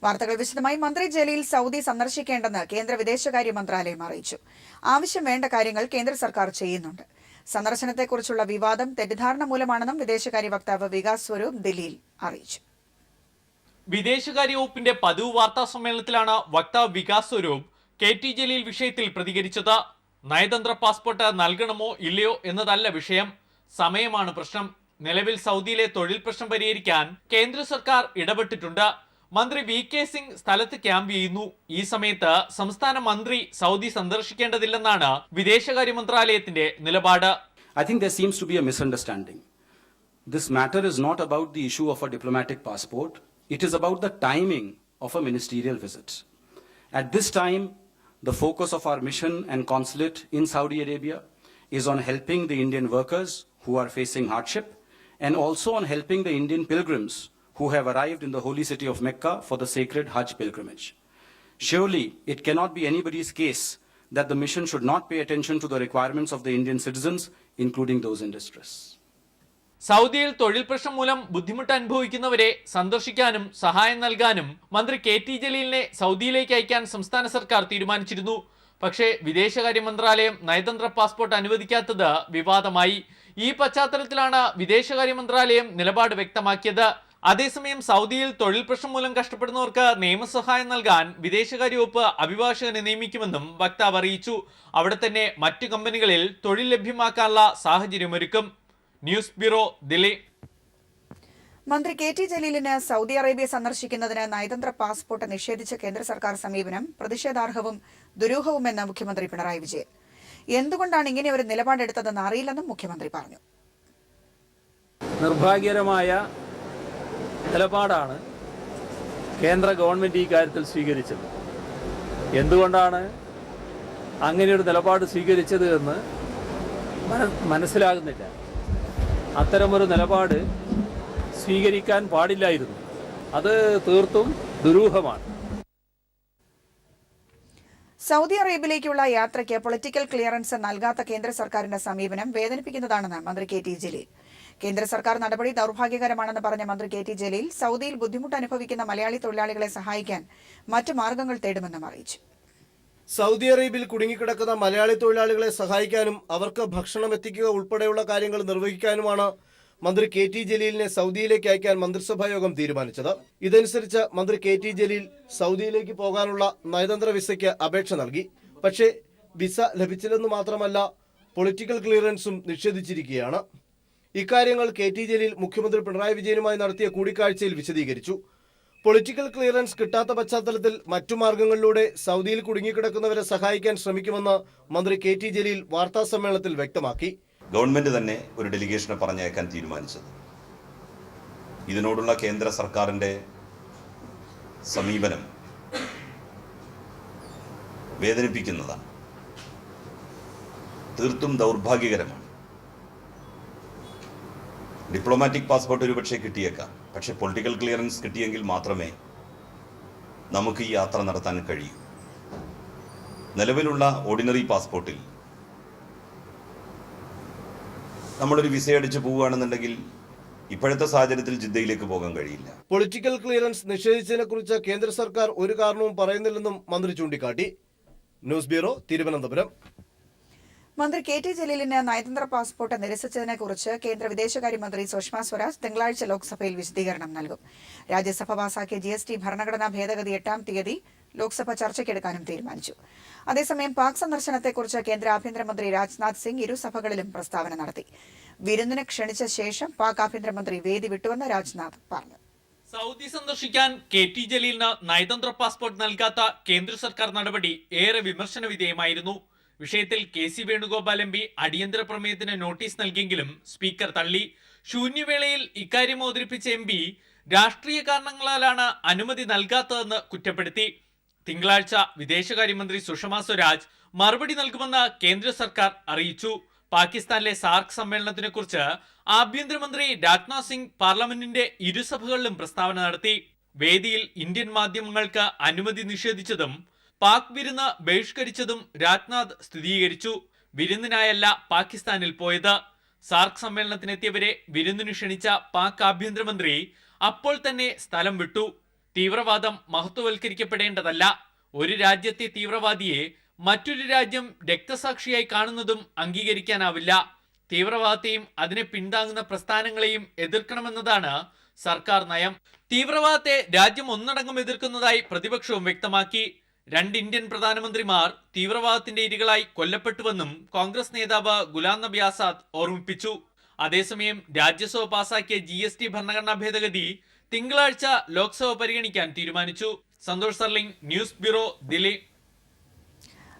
വാർത്തകൾ വിശദമായി. മന്ത്രി ജലീൽ സൗദി സന്ദർശിക്കേണ്ടെന്ന് കേന്ദ്ര വിദേശകാര്യ മന്ത്രാലയം അറിയിച്ചു. ആവശ്യം വേണ്ട കാര്യങ്ങൾ കേന്ദ്ര സർക്കാർ ചെയ്യുന്നുണ്ട്. സന്ദർശനത്തെക്കുറിച്ചുള്ള വിവാദം തെറ്റിദ്ധാരണ മൂലമാണെന്നും വിദേശകാര്യ വക്താവ് വികാസ് സ്വരൂപ് ദില്ലിയിൽ അറിയിച്ചു. വിദേശകാര്യ വകുപ്പിന്റെ പതിവ് വാർത്താ സമ്മേളനത്തിലാണ് വക്താവ് വികാസ് സ്വരൂപ് KT ജലീൽ വിഷയത്തിൽ പ്രതികരിച്ചത്. നയതന്ത്ര പാസ്പോർട്ട് നൽകണമോ ഇല്ലയോ എന്നതല്ല വിഷയം, സമയമാണ് പ്രശ്നം. നിലവിൽ സൗദിയിലെ തൊഴിൽ പ്രശ്നം പരിഹരിക്കാൻ കേന്ദ്ര സർക്കാർ ഇടപെട്ടിട്ടുണ്ട്. മന്ത്രി VK സിംഗ് സ്ഥലത്ത് ക്യാമ്പ് ചെയ്യുന്നു. ഈ സമയത്ത് സംസ്ഥാന മന്ത്രി സൗദി സന്ദർശിക്കേണ്ടതില്ലെന്നാണ് വിദേശകാര്യ മന്ത്രാലയത്തിന്റെ നിലപാട്. I think there seems to be a misunderstanding. This matter is not about the issue of a diplomatic passport. It is about the timing of a ministerial visit. At this time, the focus of our mission and consulate in Saudi Arabia is on helping the Indian workers who are facing hardship and also on helping the Indian pilgrims who have arrived in the holy city of Mecca for the sacred Hajj pilgrimage. Surely, it cannot be anybody's case that the mission should not pay attention to the requirements of the Indian citizens, including those in distress. സൗദിയിൽ തൊഴിൽ പ്രശ്നം മൂലം ബുദ്ധിമുട്ട് അനുഭവിക്കുന്നവരെ സന്ദർശിക്കാനും സഹായം നൽകാനും മന്ത്രി KT ജലീലിനെ സൗദിയിലേക്ക് അയക്കാൻ സംസ്ഥാന സർക്കാർ തീരുമാനിച്ചിരുന്നു. പക്ഷേ വിദേശകാര്യ മന്ത്രാലയം നയതന്ത്ര പാസ്പോർട്ട് അനുവദിക്കാത്തത് വിവാദമായി. ഈ പശ്ചാത്തലത്തിലാണ് വിദേശകാര്യ മന്ത്രാലയം നിലപാട് വ്യക്തമാക്കിയത്. അതേസമയം സൗദിയിൽ തൊഴിൽ പ്രശ്നം മൂലം കഷ്ടപ്പെടുന്നവർക്ക് നിയമസഹായം നൽകാൻ വിദേശകാര്യ വകുപ്പ് അഭിഭാഷകനെ നിയമിക്കുമെന്നും വക്താവ് അറിയിച്ചു. അവിടെ തന്നെ മറ്റു കമ്പനികളിൽ തൊഴിൽ ലഭ്യമാക്കാനുള്ള സാഹചര്യമൊരുക്കും. News bureau, Delhi. മന്ത്രി KT ജലീലിന് സൗദി അറേബ്യ സന്ദർശിക്കുന്നതിന് നയതന്ത്ര പാസ്പോർട്ട് നിഷേധിച്ച കേന്ദ്ര സർക്കാർ സമീപനം പ്രതിഷേധാർഹവും ദുരൂഹവുമെന്ന് മുഖ്യമന്ത്രി പിണറായി വിജയൻ. എന്തുകൊണ്ടാണ് ഇങ്ങനെ ഒരു നിലപാടെടുത്തതെന്ന് അറിയില്ലെന്നും മുഖ്യമന്ത്രി പറഞ്ഞു. നിർഭാഗ്യകരമായ നിലപാടാണ് കേന്ദ്ര ഗവൺമെന്റ് ഈ കാര്യത്തിൽ സ്വീകരിച്ചത്. എന്തുകൊണ്ടാണ് അങ്ങനെയൊരു നിലപാട് സ്വീകരിച്ചത് എന്ന് മനസ്സിലാകുന്നില്ല. അത്തരമൊരു നിലപാട് സ്വീകരിക്കാൻ പാടില്ലായിരുന്നു. അത് തീർത്തും ദുരൂഹമാണ്. സൗദി അറേബ്യയിലേക്കുള്ള യാത്രയ്ക്ക് പൊളിറ്റിക്കൽ ക്ലിയറൻസ് നൽകാത്ത കേന്ദ്ര സർക്കാരിന്റെ സമീപനം വേദനിപ്പിക്കുന്നതാണെന്ന് മന്ത്രി KT ജലീൽ. കേന്ദ്ര സർക്കാർ നടപടി ദൗർഭാഗ്യകരമാണെന്ന് പറഞ്ഞ മന്ത്രി KT ജലീൽ സൗദിയിൽ ബുദ്ധിമുട്ട് അനുഭവിക്കുന്ന മലയാളി തൊഴിലാളികളെ സഹായിക്കാൻ മറ്റു മാർഗങ്ങൾ തേടുമെന്നും അറിയിച്ചു. സൗദി അറേബ്യയിൽ കുടുങ്ങിക്കിടക്കുന്ന മലയാളി തൊഴിലാളികളെ സഹായിക്കാനും അവർക്ക് ഭക്ഷണം എത്തിക്കുക ഉൾപ്പെടെയുള്ള കാര്യങ്ങൾ നിർവഹിക്കാനുമാണ് മന്ത്രി KT ജലീലിനെ സൗദിയിലേക്ക് അയക്കാൻ മന്ത്രിസഭാ യോഗം തീരുമാനിച്ചത്. ഇതനുസരിച്ച് മന്ത്രി KT ജലീൽ സൗദിയിലേക്ക് പോകാനുള്ള നയതന്ത്ര വിസയ്ക്ക് അപേക്ഷ നൽകി. പക്ഷേ വിസ ലഭിച്ചില്ലെന്ന് മാത്രമല്ല, പൊളിറ്റിക്കൽ ക്ലിയറൻസും നിഷേധിച്ചിരിക്കുകയാണ്. ഇക്കാര്യങ്ങൾ KT ജലീൽ മുഖ്യമന്ത്രി പിണറായി വിജയനുമായി നടത്തിയ കൂടിക്കാഴ്ചയിൽ വിശദീകരിച്ചു. പൊളിറ്റിക്കൽ ക്ലിയറൻസ് കിട്ടാത്ത പശ്ചാത്തലത്തിൽ മറ്റു മാർഗങ്ങളിലൂടെ സൗദിയിൽ കുടുങ്ങിക്കിടക്കുന്നവരെ സഹായിക്കാൻ ശ്രമിക്കുമെന്ന് മന്ത്രി KT ജലീൽ വാർത്താ സമ്മേളനത്തിൽ വ്യക്തമാക്കി. ഗവൺമെന്റ് തന്നെ ഒരു ഡെലിഗേഷനെ പറഞ്ഞയക്കാൻ തീരുമാനിച്ചത്. ഇതിനോടുള്ള കേന്ദ്ര സർക്കാരിന്റെ സമീപനം വേദനിപ്പിക്കുന്നതാണ്, തീർത്തും ദൗർഭാഗ്യകരമാണ്. ഡിപ്ലോമാറ്റിക് പാസ്പോർട്ട് ഒരുപക്ഷെ കിട്ടിയേക്കാം, പക്ഷെ പൊളിറ്റിക്കൽ ക്ലിയറൻസ് കിട്ടിയെങ്കിൽ മാത്രമേ നമുക്ക് ഈ യാത്ര നടത്താൻ കഴിയൂ. നിലവിലുള്ള ഓർഡിനറി പാസ്പോർട്ടിൽ നമ്മളൊരു വിസ അടിച്ച് പോവുകയാണെന്നുണ്ടെങ്കിൽ ഇപ്പോഴത്തെ സാഹചര്യത്തിൽ ജിദ്ദയിലേക്ക് പോകാൻ കഴിയില്ല. പൊളിറ്റിക്കൽ ക്ലിയറൻസ് നിഷേധിച്ചതിനെ കുറിച്ച് കേന്ദ്ര സർക്കാർ ഒരു കാരണവും പറയുന്നില്ലെന്നും മന്ത്രി ചൂണ്ടിക്കാട്ടി. News bureau, Thiruvananthapuram. മന്ത്രി KT ജലീലിന് നയതന്ത്ര പാസ്പോർട്ട് നിരസിച്ചതിനെക്കുറിച്ച് കേന്ദ്ര വിദേശകാര്യമന്ത്രി സുഷമ സ്വരാജ് തിങ്കളാഴ്ച ലോക്സഭയിൽ വിശദീകരണം നൽകും. രാജ്യസഭ പാസാക്കിയ GST ഭരണഘടനാ ഭേദഗതി 8-ാം തീയതി ലോക്സഭ ചർച്ചയ്ക്കെടുക്കാനും തീരുമാനിച്ചു. അതേസമയം പാക് സന്ദർശനത്തെക്കുറിച്ച് കേന്ദ്ര ആഭ്യന്തരമന്ത്രി രാജ്നാഥ് സിംഗ് ഇരുസഭകളിലും പ്രസ്താവന നടത്തി. വിരുന്നിന് ക്ഷണിച്ച ശേഷം പാക് ആഭ്യന്തരമന്ത്രി വേദി വിട്ടുവെന്ന് രാജ്നാഥ് പറഞ്ഞു. സൗദി സന്ദർശിക്കാൻ KT ജലീലിന് നയതന്ത്ര പാസ്പോർട്ട് നൽകാത്ത കേന്ദ്ര സർക്കാർ നടപടി ഏറെ വിമർശന വിധേയമായിരുന്നു. വിഷയത്തിൽ KC വേണുഗോപാൽ MP അടിയന്തര പ്രമേയത്തിന് നോട്ടീസ് നൽകിയെങ്കിലും സ്പീക്കർ തള്ളി. ശൂന്യവേളയിൽ ഇക്കാര്യം അവതരിപ്പിച്ച MP രാഷ്ട്രീയ കാരണങ്ങളാലാണ് അനുമതി നൽകാത്തതെന്ന് കുറ്റപ്പെടുത്തി. തിങ്കളാഴ്ച വിദേശകാര്യമന്ത്രി സുഷമ സ്വരാജ് മറുപടി നൽകുമെന്ന് കേന്ദ്ര സർക്കാർ അറിയിച്ചു. പാകിസ്ഥാനിലെ സാർക്ക് സമ്മേളനത്തിനെക്കുറിച്ച് ആഭ്യന്തരമന്ത്രി രാജ്നാഥ് സിംഗ് പാർലമെന്റിന്റെ ഇരുസഭകളിലും പ്രസ്താവന നടത്തി. വേദിയിൽ ഇന്ത്യൻ മാധ്യമങ്ങൾക്ക് അനുമതി നിഷേധിച്ചതും പാക് വിരുന്ന് ബഹിഷ്കരിച്ചതും രാജ്നാഥ് സ്ഥിരീകരിച്ചു. വിരുന്നിനായല്ല പാകിസ്ഥാനിൽ പോയത്. സാർക്ക് സമ്മേളനത്തിനെത്തിയവരെ വിരുന്നിനു ക്ഷണിച്ച പാക് ആഭ്യന്തരമന്ത്രി അപ്പോൾ തന്നെ സ്ഥലം വിട്ടു. തീവ്രവാദം മഹത്വവൽക്കരിക്കപ്പെടേണ്ടതല്ല. ഒരു രാജ്യത്തെ തീവ്രവാദിയെ മറ്റൊരു രാജ്യം രക്തസാക്ഷിയായി കാണുന്നതും അംഗീകരിക്കാനാവില്ല. തീവ്രവാദത്തെയും അതിനെ പിന്താങ്ങുന്ന പ്രസ്ഥാനങ്ങളെയും എതിർക്കണമെന്നതാണ് സർക്കാർ നയം. തീവ്രവാദത്തെ രാജ്യം ഒന്നടങ്കം എതിർക്കുന്നതായി പ്രതിപക്ഷവും വ്യക്തമാക്കി. 2 ഇന്ത്യൻ പ്രധാനമന്ത്രിമാർ തീവ്രവാദത്തിന്റെ ഇരകളായി കൊല്ലപ്പെട്ടുവെന്നും കോൺഗ്രസ് നേതാവ് ഗുലാം നബി ആസാദ് ഓർമ്മിപ്പിച്ചു. അതേസമയം രാജ്യസഭ പാസാക്കിയ GST ഭരണഘടനാ ഭേദഗതി തിങ്കളാഴ്ച ലോക്സഭ പരിഗണിക്കാൻ തീരുമാനിച്ചു. Santhosh സർലിംഗ്, news bureau, Delhi.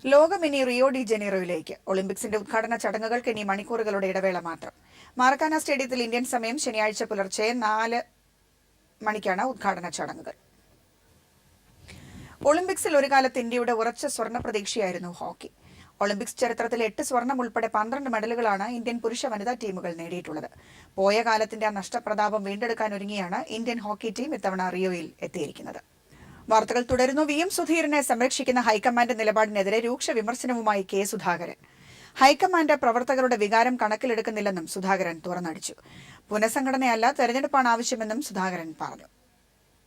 ലോകം ഇനി റിയോ ഡി ജനീറോയിലേക്ക്. ഒളിമ്പിക്സിന്റെ ഉദ്ഘാടന ചടങ്ങുകൾക്ക് ഇനി മണിക്കൂറുകളുടെ ഇടവേള മാത്രം. മാറക്കാന സ്റ്റേഡിയത്തിൽ ഇന്ത്യൻ സമയം ശനിയാഴ്ച പുലർച്ചെ 4 മണിക്കാണ് ഉദ്ഘാടന ചടങ്ങുകൾ. ഒളിമ്പിക്സിൽ ഒരു കാലത്ത് ഇന്ത്യയുടെ ഉറച്ച സ്വർണ്ണ പ്രതീക്ഷയായിരുന്നു ഹോക്കി. ഒളിമ്പിക്സ് ചരിത്രത്തിൽ 8 സ്വർണം ഉൾപ്പെടെ 12 മെഡലുകളാണ് ഇന്ത്യൻ പുരുഷ വനിതാ ടീമുകൾ നേടിയിട്ടുള്ളത്. പോയ കാലത്തിന്റെ ആ നഷ്ടപ്രതാപം വീണ്ടെടുക്കാനൊരുങ്ങിയാണ് ഇന്ത്യൻ ഹോക്കി ടീം ഇത്തവണ റിയോയിൽ എത്തിയിരിക്കുന്നത്. വാർത്തകൾ തുടരുന്നു. VM സുധീരനെ സംരക്ഷിക്കുന്ന ഹൈക്കമാൻഡ് നിലപാടിനെതിരെ രൂക്ഷ വിമർശനവുമായി K സുധാകരൻ. ഹൈക്കമാൻഡ് പ്രവർത്തകരുടെ വികാരം കണക്കിലെടുക്കുന്നില്ലെന്നും സുധാകരൻ തുറന്നടിച്ചു. പുനഃസംഘടനയല്ല, തെരഞ്ഞെടുപ്പാണ് ആവശ്യമെന്നും സുധാകരൻ പറഞ്ഞു.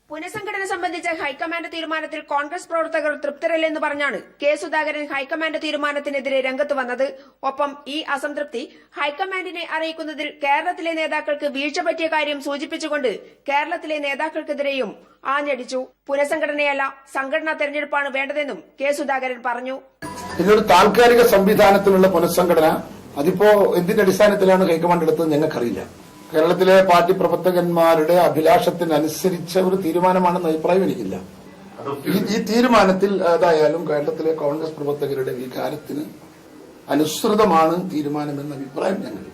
പുനഃസംഘടന സംബന്ധിച്ച ഹൈക്കമാൻഡ് തീരുമാനത്തിൽ കോൺഗ്രസ് പ്രവർത്തകർ തൃപ്തരല്ലെന്ന് പറഞ്ഞാണ് K സുധാകരൻ ഹൈക്കമാൻഡ് തീരുമാനത്തിനെതിരെ രംഗത്ത് വന്നത്. ഒപ്പം ഈ അസംതൃപ്തി ഹൈക്കമാൻഡിനെ അറിയിക്കുന്നതിൽ കേരളത്തിലെ നേതാക്കൾക്ക് വീഴ്ച പറ്റിയ കാര്യം സൂചിപ്പിച്ചുകൊണ്ട് കേരളത്തിലെ നേതാക്കൾക്കെതിരെയും ആഞ്ഞടിച്ചു. പുനഃസംഘടനയല്ല, സംഘടനാ തെരഞ്ഞെടുപ്പാണ് വേണ്ടതെന്നും K സുധാകരൻ പറഞ്ഞു. ഇതിനൊരു താൽക്കാലിക സംവിധാനത്തിനുള്ള പുനഃസംഘടന അതിപ്പോ എന്തിന്റെ അടിസ്ഥാനത്തിലാണ് ഹൈക്കമാൻഡ് എടുത്തത് ഞങ്ങൾക്കറിയില്ല. കേരളത്തിലെ പാർട്ടി പ്രവർത്തകന്മാരുടെ അഭിലാഷത്തിനനുസരിച്ച ഒരു തീരുമാനമാണെന്ന് അഭിപ്രായം എനിക്കില്ല. ഈ തീരുമാനത്തിൽ ഏതായാലും കേരളത്തിലെ കോൺഗ്രസ് പ്രവർത്തകരുടെ വികാരത്തിന് അനുസൃതമാണ് തീരുമാനമെന്ന അഭിപ്രായം ഞങ്ങൾക്ക്.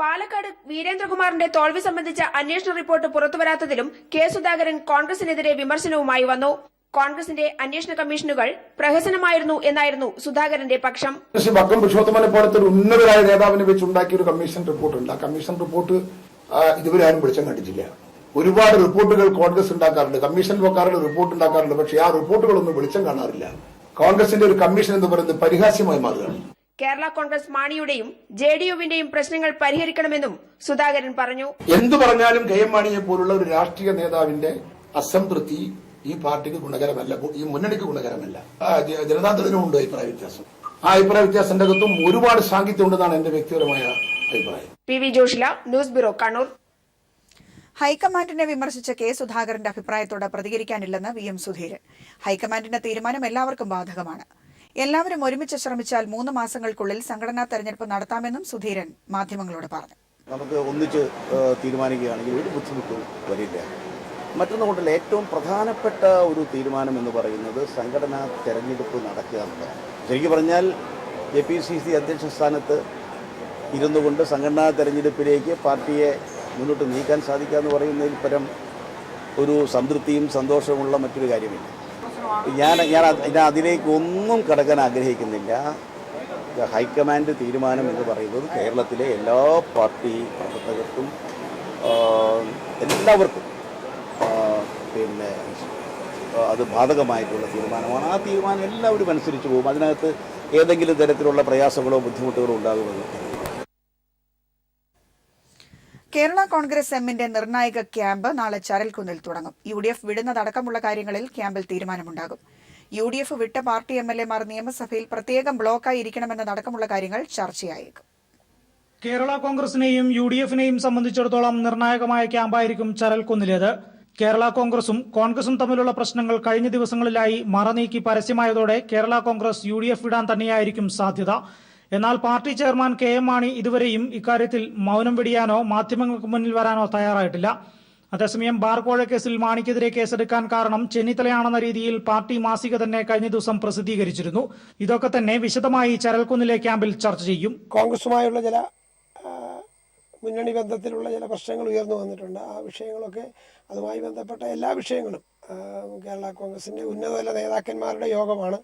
പാലക്കാട് വീരേന്ദ്രകുമാറിന്റെ തോൽവി സംബന്ധിച്ച അന്വേഷണ റിപ്പോർട്ട് പുറത്തുവരാത്തതിലും K സുധാകരൻ കോൺഗ്രസിനെതിരെ വിമർശനവുമായി വന്നു. കോൺഗ്രസിന്റെ അന്വേഷണ കമ്മീഷനുകൾ പ്രഹസനമായിരുന്നു എന്നായിരുന്നു സുധാകരന്റെ പക്ഷം. വക്കം പുരുഷോത്തമനെ പോലത്തെ ഒരു ഉന്നതരായ നേതാവിനെ വെച്ചുണ്ടാക്കിയ ഒരു കമ്മീഷൻ റിപ്പോർട്ടുണ്ട്. ആ കമ്മീഷൻ റിപ്പോർട്ട് ഇതുവരെ ആരും വെളിച്ചം കണ്ടിട്ടില്ല. ഒരുപാട് റിപ്പോർട്ടുകൾ കോൺഗ്രസ് ഉണ്ടാക്കാറുണ്ട്, കമ്മീഷൻ വെക്കാറുണ്ട്, റിപ്പോർട്ട് ഉണ്ടാക്കാറുണ്ട്. പക്ഷേ ആ റിപ്പോർട്ടുകളൊന്നും വെളിച്ചം കാണാറില്ല. കോൺഗ്രസിന്റെ ഒരു കമ്മീഷൻ എന്ന് പറയുന്നത് പരിഹാസ്യമായി മാറുകയാണ്. കേരള കോൺഗ്രസ് മാണിയുടെയും JDU-വിന്റെയും പ്രശ്നങ്ങൾ പരിഹരിക്കണമെന്നും സുധാകരൻ പറഞ്ഞു. എന്തു പറഞ്ഞാലും KM മാണിയെ പോലുള്ള ഒരു രാഷ്ട്രീയ നേതാവിന്റെ അസംതൃപ്തി ഈ പാർട്ടിക്ക് ഗുണകരമല്ല, ഈ മുന്നണിക്ക് ഗുണകരമല്ല. ജനതാദളിനുമുണ്ട് അഭിപ്രായ വ്യത്യാസം. ആ അഭിപ്രായ വ്യത്യാസത്തിന്റെ അകത്തും ഒരുപാട് സാഹിത്യം ഉണ്ടെന്നാണ് എന്റെ വ്യക്തിപരമായ അഭിപ്രായം. PV ജോഷില, ന്യൂസ് ബ്യൂറോ, കണ്ണൂർ. ഹൈക്കമാൻഡിനെ വിമർശിച്ച K സുധാകരന്റെ അഭിപ്രായത്തോട് പ്രതികരിക്കാനില്ലെന്ന് VM സുധീരൻ. ഹൈക്കമാൻഡിന്റെ തീരുമാനം എല്ലാവർക്കും ബാധകമാണ്. എല്ലാവരും ഒരുമിച്ച് ശ്രമിച്ചാൽ 3 മാസങ്ങൾക്കുള്ളിൽ സംഘടനാ തെരഞ്ഞെടുപ്പ് നടത്താമെന്നും സുധീരൻ മാധ്യമങ്ങളോട് പറഞ്ഞു. നമുക്ക് ഒന്നിച്ച് തീരുമാനിക്കുകയാണെങ്കിൽ ഒരു ബുദ്ധിമുട്ടും വരില്ല. മറ്റൊന്നുകൊണ്ടല്ല, ഏറ്റവും പ്രധാനപ്പെട്ട ഒരു തീരുമാനം എന്ന് പറയുന്നത് സംഘടനാ തെരഞ്ഞെടുപ്പ് നടക്കുക എന്നതാണ്. ശരിക്കും പറഞ്ഞാൽ APCC അധ്യക്ഷ സ്ഥാനത്ത് ഇരുന്നു കൊണ്ട് സംഘടനാ തെരഞ്ഞെടുപ്പിലേക്ക് പാർട്ടിയെ മുന്നോട്ട് നീക്കാൻ സാധിക്കുക എന്ന് പറയുന്നതിൽ പരം ഒരു സംതൃപ്തിയും സന്തോഷവുമുള്ള മറ്റൊരു കാര്യമില്ല. ഞാൻ അതിലേക്ക് ഒന്നും കടക്കാൻ ആഗ്രഹിക്കുന്നില്ല. ഹൈക്കമാൻഡ് തീരുമാനം എന്ന് പറയുന്നത് കേരളത്തിലെ എല്ലാ പാർട്ടി പ്രവർത്തകർക്കും എല്ലാവർക്കും അത് ബാധകമായിട്ടുള്ള തീരുമാനമാണ്. ആ തീരുമാനം എല്ലാവരും അനുസരിച്ച് പോകും. അതിനകത്ത് ഏതെങ്കിലും തരത്തിലുള്ള പ്രയാസങ്ങളോ ബുദ്ധിമുട്ടുകളോ ഉണ്ടാകുമെന്ന്. കേരള കോൺഗ്രസ് എമ്മിന്റെ നിർണായക ക്യാമ്പ് നാളെ ചരൽക്കുന്നിൽ തുടങ്ങും. UDF വിടുന്നതടക്കമുള്ള കാര്യങ്ങളിൽ ക്യാമ്പിൽ തീരുമാനമുണ്ടാകും. UDF വിട്ട പാർട്ടി MLA-മാർ നിയമസഭയിൽ പ്രത്യേകം ബ്ലോക്കായി ഇരിക്കണമെന്നതടക്കമുള്ള കാര്യങ്ങൾ ചർച്ചയായേക്കും. കേരള കോൺഗ്രസിനെയും UDF-നെയും സംബന്ധിച്ചിടത്തോളം നിർണായകമായ ക്യാമ്പായിരിക്കും ചരൽക്കുന്നിലേത്. കേരള കോൺഗ്രസും തമ്മിലുള്ള പ്രശ്നങ്ങൾ കഴിഞ്ഞ ദിവസങ്ങളിലായി മറനീക്കി പരസ്യമായതോടെ കേരള കോൺഗ്രസ് UDF വിടാൻ തന്നെയായിരിക്കും സാധ്യത. എന്നാൽ പാർട്ടി ചെയർമാൻ KM മാണി ഇതുവരെയും ഇക്കാര്യത്തിൽ മൗനം വെടിയാനോ മാധ്യമങ്ങൾക്ക് മുന്നിൽ വരാനോ തയ്യാറായിട്ടില്ല. അതേസമയം ബാർ കോഴ കേസിൽ മാണിക്കെതിരെ കേസെടുക്കാൻ കാരണം ചെന്നിത്തലയാണെന്ന രീതിയിൽ പാർട്ടി മാസിക തന്നെ കഴിഞ്ഞ ദിവസം പ്രസിദ്ധീകരിച്ചിരുന്നു. ഇതൊക്കെ തന്നെ വിശദമായി ചരൽക്കുന്നിലെ ക്യാമ്പിൽ ചർച്ച ചെയ്യും. കോൺഗ്രസുമായുള്ള ചില മുന്നണി ബന്ധത്തിലുള്ള ചില പ്രശ്നങ്ങൾ ഉയർന്നു വന്നിട്ടുണ്ട്. ആ വിഷയങ്ങളൊക്കെ, അതുമായി ബന്ധപ്പെട്ട എല്ലാ വിഷയങ്ങളും കേരള കോൺഗ്രസിൻ്റെ ഉന്നതതല നേതാക്കന്മാരുടെ യോഗമാണ്,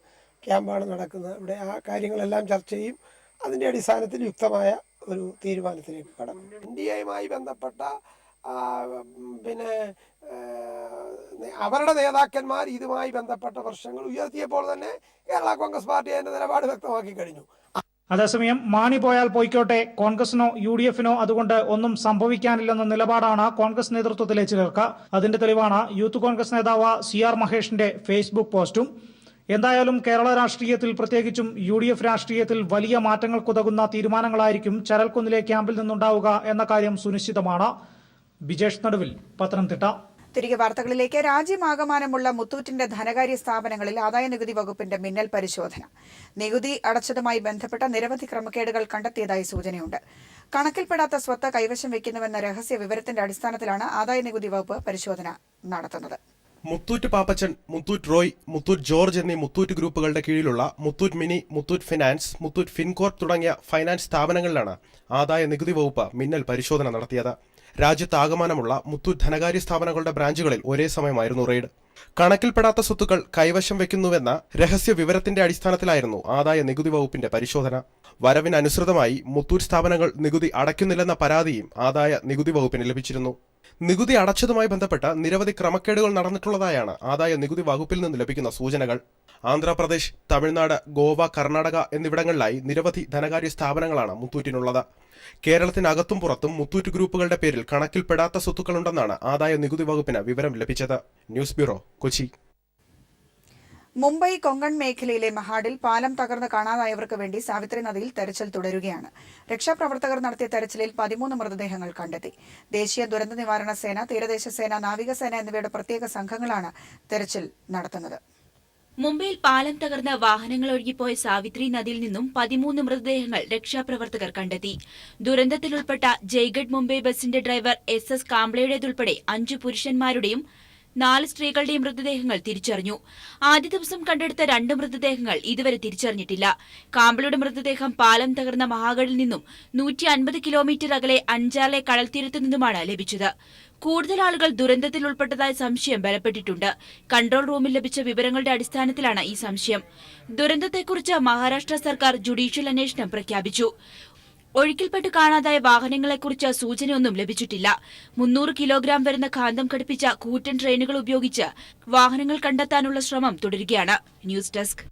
ക്യാമ്പാണ് നടക്കുന്നത്. ഇവിടെ ആ കാര്യങ്ങളെല്ലാം ചർച്ച ചെയ്യും. അതിൻ്റെ അടിസ്ഥാനത്തിൽ യുക്തമായ ഒരു തീരുമാനത്തിലേക്ക് കടക്കും. ഇന്ത്യയുമായി ബന്ധപ്പെട്ട അവരുടെ നേതാക്കന്മാർ ഇതുമായി ബന്ധപ്പെട്ട പ്രശ്നങ്ങൾ ഉയർത്തിയപ്പോൾ തന്നെ കേരള കോൺഗ്രസ് പാർട്ടി അതിൻ്റെ നിലപാട് വ്യക്തമാക്കി കഴിഞ്ഞു. അതേസമയം മാണി പോയാൽ പോയിക്കോട്ടെ, കോൺഗ്രസിനോ UDF-നോ അതുകൊണ്ട് ഒന്നും സംഭവിക്കാനില്ലെന്ന നിലപാടാണ് കോൺഗ്രസ് നേതൃത്വത്തിലെ ചിലർക്ക്. അതിന്റെ തെളിവാണ് യൂത്ത് കോൺഗ്രസ് നേതാവ് CR മഹേഷിന്റെ ഫേസ്ബുക്ക് പോസ്റ്റും. എന്തായാലും കേരള രാഷ്ട്രീയത്തിൽ, പ്രത്യേകിച്ചും UDF രാഷ്ട്രീയത്തിൽ വലിയ മാറ്റങ്ങൾക്കുതകുന്ന തീരുമാനങ്ങളായിരിക്കും ചരൽക്കുന്നിലെ ക്യാമ്പിൽ നിന്നുണ്ടാവുക എന്ന കാര്യം സുനിശ്ചിതമാണ്. ബിജേഷ് നടുവിൽ, പത്തനംതിട്ട. തിരികെ വാർത്തകളിലേക്ക്. രാജ്യമാകമാനമുള്ള മുത്തൂറ്റിന്റെ ധനകാര്യ സ്ഥാപനങ്ങളിൽ ആദായനികുതി വകുപ്പിന്റെ മിന്നൽ പരിശോധന. നികുതി അടച്ചതുമായി ബന്ധപ്പെട്ട നിരവധി ക്രമക്കേടുകൾ കണ്ടെത്തിയതായി സൂചനയുണ്ട്. കണക്കിൽപ്പെടാത്ത സ്വത്ത് കൈവശം വയ്ക്കുന്നുവെന്ന രഹസ്യ വിവരത്തിന്റെ അടിസ്ഥാനത്തിലാണ് ആദായനികുതി വകുപ്പ് പരിശോധന നടത്തുന്നത്. മുത്തൂറ്റ് പാപ്പച്ചൻ, മുത്തൂറ്റ് റോയ്, മുത്തൂറ്റ് ജോർജ് എന്നീ മുത്തൂറ്റ് ഗ്രൂപ്പുകളുടെ കീഴിലുള്ള മുത്തൂറ്റ് മിനി, മുത്തൂറ്റ് ഫിനാൻസ്, മുത്തൂറ്റ് ഫിൻകോർപ്പ് തുടങ്ങിയ ഫൈനാൻസ് സ്ഥാപനങ്ങളിലാണ് ആദായ നികുതി വകുപ്പ് മിന്നൽ പരിശോധന നടത്തിയത്. രാജ്യത്താകമാനമുള്ള മുത്തൂറ്റ് ധനകാര്യ സ്ഥാപനങ്ങളുടെ ബ്രാഞ്ചുകളിൽ ഒരേ സമയമായിരുന്നു റെയ്ഡ്. കണക്കിൽപ്പെടാത്ത സ്വത്തുക്കൾ കൈവശം വെക്കുന്നുവെന്ന രഹസ്യ വിവരത്തിന്റെ അടിസ്ഥാനത്തിലായിരുന്നു ആദായ നികുതി വകുപ്പിന്റെ പരിശോധന. വരവിനനുസൃതമായി മുത്തൂറ്റ് സ്ഥാപനങ്ങൾ നികുതി അടയ്ക്കുന്നില്ലെന്ന പരാതിയും ആദായ നികുതി വകുപ്പിന് ലഭിച്ചിരുന്നു. നികുതി അടച്ചതുമായി ബന്ധപ്പെട്ട നിരവധി ക്രമക്കേടുകൾ നടന്നിട്ടുള്ളതായാണ് ആദായ നികുതി വകുപ്പിൽ നിന്ന് ലഭിക്കുന്ന സൂചനകൾ. ആന്ധ്രാപ്രദേശ്, തമിഴ്നാട്, ഗോവ, കർണാടക എന്നിവിടങ്ങളിലായി നിരവധി ധനകാര്യ സ്ഥാപനങ്ങളാണ് മുത്തൂറ്റിനുള്ളത്. കേരളത്തിനകത്തും പുറത്തും മുത്തൂറ്റ് ഗ്രൂപ്പുകളുടെ പേരിൽ കണക്കിൽപ്പെടാത്ത സ്വത്തുക്കളുണ്ടെന്നാണ് ആദായ നികുതി വകുപ്പിന് വിവരം ലഭിച്ചത്. News bureau, Kochi. മുംബൈ കൊങ്കൺ മേഖലയിലെ മഹാഡിൽ പാലം തകർന്ന് കാണാതായവർക്ക് വേണ്ടി സാവിത്രി നദിയിൽ തെരച്ചിൽ തുടരുകയാണ്. രക്ഷാപ്രവർത്തകർ നടത്തിയ തെരച്ചിലിൽ 13 മൃതദേഹങ്ങൾ കണ്ടെത്തി. ദേശീയ ദുരന്ത നിവാരണ സേന, തീരദേശ സേന, നാവികസേന എന്നിവയുടെ പ്രത്യേക സംഘങ്ങളാണ് തെരച്ചിൽ നടത്തുന്നത്. മുംബൈയിൽ പാലം തകർന്ന് വാഹനങ്ങൾ ഒഴുകിപ്പോയ സാവിത്രി നദിയിൽ നിന്നും 13 മൃതദേഹങ്ങൾ രക്ഷാപ്രവർത്തകർ കണ്ടെത്തി. ദുരന്തത്തിലുൾപ്പെട്ട ജയ്ഗഡ് മുംബൈ ബസിന്റെ ഡ്രൈവർ SS കാംബ്ലയുടേതുൾപ്പെടെ 5 പുരുഷന്മാരുടെയും 4 സ്ത്രീകളുടെയും മൃതദേഹങ്ങൾ തിരിച്ചറിഞ്ഞു. ആദ്യ ദിവസം കണ്ടെടുത്ത 2 മൃതദേഹങ്ങൾ ഇതുവരെ തിരിച്ചറിഞ്ഞിട്ടില്ല. കാംബ്ലയുടെ മൃതദേഹം പാലം തകർന്ന മഹാഗഡിൽ നിന്നും 150 കിലോമീറ്റർ അകലെ അഞ്ചാലെ കടൽത്തീരത്തു നിന്നുമാണ് ലഭിച്ചത്. കൂടുതൽ ആളുകൾ ദുരന്തത്തിൽ ഉൾപ്പെട്ടതായ സംശയം ബലപ്പെട്ടിട്ടുണ്ട്. കൺട്രോൾ റൂമിൽ ലഭിച്ച വിവരങ്ങളുടെ അടിസ്ഥാനത്തിലാണ് ഈ സംശയം. ദുരന്തത്തെക്കുറിച്ച് മഹാരാഷ്ട്ര സർക്കാർ ജുഡീഷ്യൽ അന്വേഷണം പ്രഖ്യാപിച്ചു. ഒഴുക്കിൽപ്പെട്ട് കാണാതായ വാഹനങ്ങളെക്കുറിച്ച് സൂചനയൊന്നും ലഭിച്ചിട്ടില്ല. 300 കിലോഗ്രാം വരുന്ന കാന്തം ഘടിപ്പിച്ച കൂറ്റൻ ട്രെയിനുകൾ ഉപയോഗിച്ച് വാഹനങ്ങൾ കണ്ടെത്താനുള്ള ശ്രമം തുടരുകയാണ്. News desk.